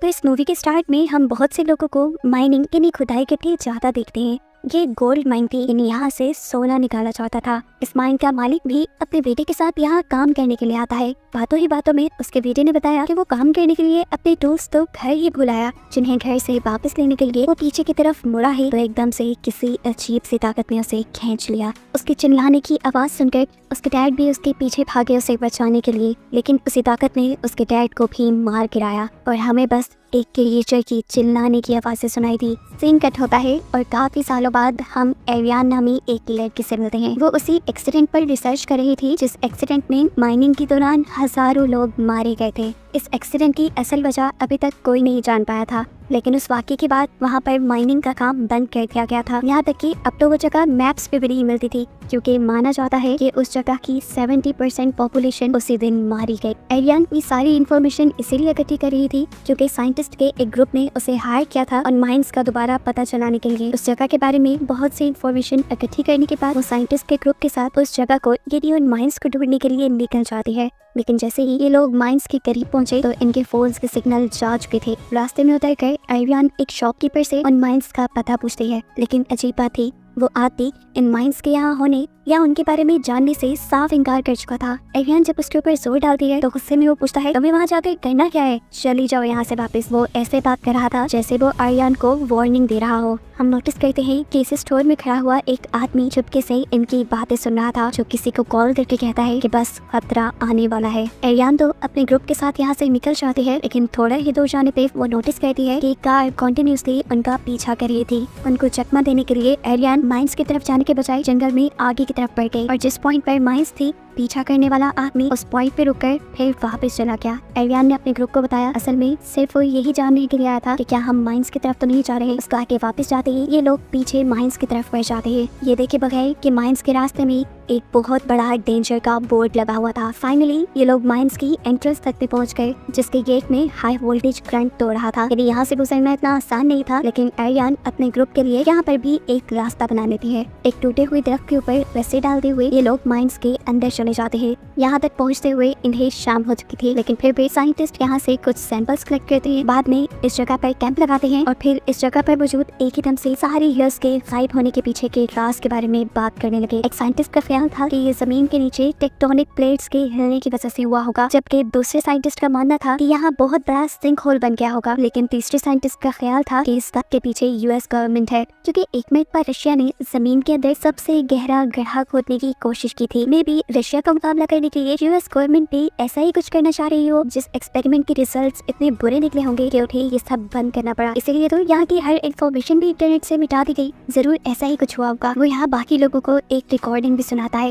तो इस मूवी के स्टार्ट में हम बहुत से लोगों को माइनिंग यानी खुदाई करके ज़्यादा देखते हैं। ये गोल्ड माइन थी, यानी यहाँ से सोना निकाला जाता था। इस माइन का मालिक भी अपने बेटे के साथ यहाँ काम करने के लिए आता है। बातों ही बातों में उसके बेटे ने बताया कि वो काम करने के लिए अपने दोस्त तो घर ही भुलाया, जिन्हें घर से वापस लेने के लिए वो पीछे की तरफ मुड़ा ही तो एकदम से किसी अजीब सी ताकत ने उसे खींच लिया। उसके चिल्लाने की आवाज सुनकर उसके डैड भी उसके पीछे भागे उसे बचाने के लिए, लेकिन उसी ताकत ने उसके डैड को भी मार गिराया और हमें बस एक क्रिएचर की चिल्लाने की आवाज़ें सुनाई दी। सीन कट होता है और काफ़ी सालों बाद हम एरियान नामी एक लड़की से मिलते हैं। वो उसी एक्सीडेंट पर रिसर्च कर रही थी जिस एक्सीडेंट में माइनिंग के दौरान हजारों लोग मारे गए थे। इस एक्सीडेंट की असल वजह अभी तक कोई नहीं जान पाया था, लेकिन उस वाक़ये के बाद वहाँ पर माइनिंग का काम बंद कर दिया गया था। यहाँ तक कि अब तो वो जगह मैप्स पे भी नहीं मिलती थी, क्योंकि माना जाता है कि उस जगह की 70% पॉपुलेशन उसी दिन मारी गई। एरियान ये सारी इन्फॉर्मेशन इसीलिए इकट्ठी कर रही थी क्योंकि साइंटिस्ट के एक ग्रुप ने उसे हायर किया था और माइंस का दोबारा पता चलाने के लिए। उस जगह के बारे में बहुत सी इन्फॉर्मेशन इकट्ठी करने के बाद वो साइंटिस्ट के ग्रुप के साथ उस जगह को यानी उन माइंस को ढूंढने के लिए निकल जाती है। लेकिन जैसे ही ये लोग माइंस के करीब पहुंचे तो इनके फोन्स के सिग्नल जा चुके थे। रास्ते में उतर कर एरियान एक शॉपकीपर से उन माइंस का पता पूछती है, लेकिन अजीब बात थी, वो आदमी इन माइंस के यहाँ होने या उनके बारे में जानने से साफ इनकार कर चुका था। एरियान जब उसके ऊपर जोर डालती है तो गुस्से में वो पूछता है, तुम्हें वहाँ जाकर करना क्या है, चली जाओ यहाँ से वापस। वो ऐसे बात कर रहा था जैसे वो एरियान को वार्निंग दे रहा हो। हम नोटिस करते हैं कि इस स्टोर में खड़ा हुआ एक आदमी चुपके से इनकी बातें सुन रहा था, जो किसी को कॉल करके कहता है कि बस खतरा आने वाला है। एरियान तो अपने ग्रुप के साथ यहाँ से निकल जाती है, लेकिन थोड़ा ही दूर जाने पे वो नोटिस करती है कि कार कंटिन्यूसली उनका पीछा कर रही थी। उनको चकमा देने के लिए एरियान माइंस की तरफ जाने के बजाय जंगल में आगे की तरफ बढ़ गई और जिस पॉइंट पर माइंस थी पीछा करने वाला आदमी उस पॉइंट पे रुककर फिर वापस चला गया। एरियान ने अपने ग्रुप को बताया, असल में सिर्फ वो यही जानने के लिए आया था कि क्या हम माइंस की तरफ तो नहीं जा रहे। उसका आगे वापस जाते ही ये लोग पीछे माइंस की तरफ बढ़ जाते हैं। ये देखे बगैर कि माइंस के रास्ते में एक बहुत बड़ा डेंजर का बोर्ड लगा हुआ था। फाइनली ये लोग माइंस की एंट्रेंस तक भी पहुंच गए, जिसके गेट में हाई वोल्टेज करंट तो रहा था। यानी यहाँ से गुजरना इतना आसान नहीं था, लेकिन एरियान अपने ग्रुप के लिए यहाँ पर भी एक रास्ता बना लेती है। एक टूटे हुए दरख्त के ऊपर रस्सी डालते हुए ये लोग माइंस के अंदर चले जाते हैं। यहाँ तक पहुँचते हुए इन्हें शाम हो चुकी थी, लेकिन फिर भी साइंटिस्ट यहाँ से कुछ सैंपल्स कलेक्ट करते हैं। बाद में इस जगह पर कैंप लगाते हैं और फिर इस जगह पर मौजूद एक ही दम से सारे हीयर्स के गायब होने के पीछे के राज के बारे में बात करने लगे। एक साइंटिस्ट का ख्याल था कि ये जमीन के नीचे टेक्टोनिक प्लेट्स के हिलने की वजह से हुआ होगा, जबकि दूसरे साइंटिस्ट का मानना था कि यहाँ बहुत बड़ा सिंक होल बन गया होगा। लेकिन तीसरे साइंटिस्ट का ख्याल था कि इस सब के पीछे यूएस गवर्नमेंट है, क्योंकि एक मिनट पर रशिया ने जमीन के अंदर सबसे गहरा गड्ढा खोदने की कोशिश की थी। मे बी रशिया का मुकाबला करने के लिए यूएस गवर्नमेंट भी ऐसा ही कुछ करना चाह रही हो, जिस एक्सपेरिमेंट के रिजल्ट्स इतने बुरे निकले होंगे कि उन्हें ये सब बंद करना पड़ा। इसीलिए तो यहाँ की हर इन्फॉर्मेशन भी इंटरनेट से मिटा दी गई। जरूर ऐसा ही कुछ हुआ होगा। वो यहाँ बाकी लोगों को एक रिकॉर्डिंग भी सुनाता है।